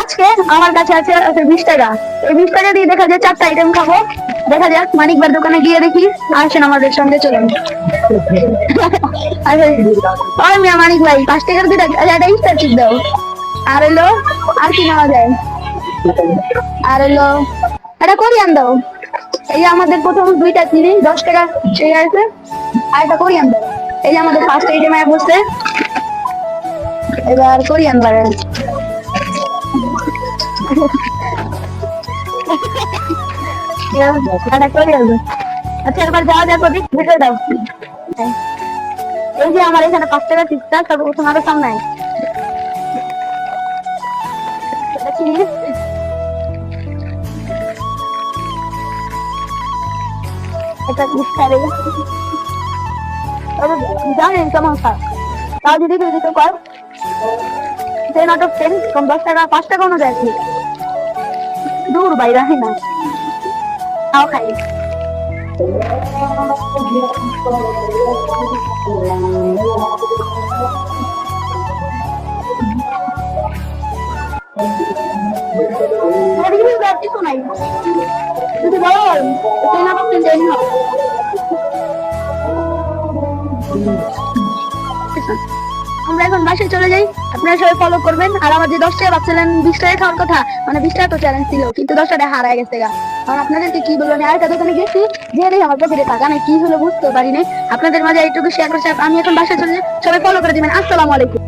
আজকে আমার কাছে আছে 20 টাকা। এই 20 টাকা দিয়ে দেখা যায় 4টা আইটেম খাবো। দেখা যাক, মানিকবার দোকানে গিয়ে দেখি। আসেন আমাদের সঙ্গে, চলুন। আরে ওই মিয়া মানিক ভাই, 5 টাকার দুইটা একটা স্টার চিপ দাও। আর এলো, আর কি নেওয়া যায়? আর এলো এটা কোরিয়ান দাও। এই যে আমাদের প্রথম 2টা চিনি 10 টাকা ঠিক আছে। আর এটা কোরিয়ান দাও। এই যে আমাদের ফার্স্ট আইটেম আয় বসছে। এবার কোরিয়ান বাড়েন। এটা কোরিয়ান। আচ্ছা এবার যাওয়া যাক ওদিক, ভিতরে দাও। এই যে আমার এখানে 5 টাকা চিপসটা সর্বপ্রথম আরো সামনে আয়। এটা চিনি, এটা মিক্সারে জানেন কেমন খায়। তাও যদি কেউ দিতে পার 10 out of 10 কম 10 টাকা 5 টাকা অনুযায়ী কি দূর বাইরে হয় না, তাও খাই। রিভিউ দেওয়ার কিছু নাই, যদি বলো 10 out of 10 দেয়নি হবে। আমরা এখন বাসায় চলে যাই। আপনারা সবাই ফলো করবেন। আর আমার যে 10 টাকা ভাবছিলেন 20 টাকা খাওয়ার কথা, মানে 20 টাকা তো চ্যালেঞ্জ ছিল, কিন্তু 10 টাকা হারায় গেছে গা। কারণ আপনাদেরকে কি বলবো, আমি আরেকটা দোকানে গেছি, যে দেখি আমার পকেটে টাকা নেই, কি হলো বুঝতে পারি নাই। আপনাদের মাঝে এইটুকু শেয়ার করছি। আমি এখন বাসায় চলে যাই, সবাই ফলো করে দিবেন। আসসালামু আলাইকুম।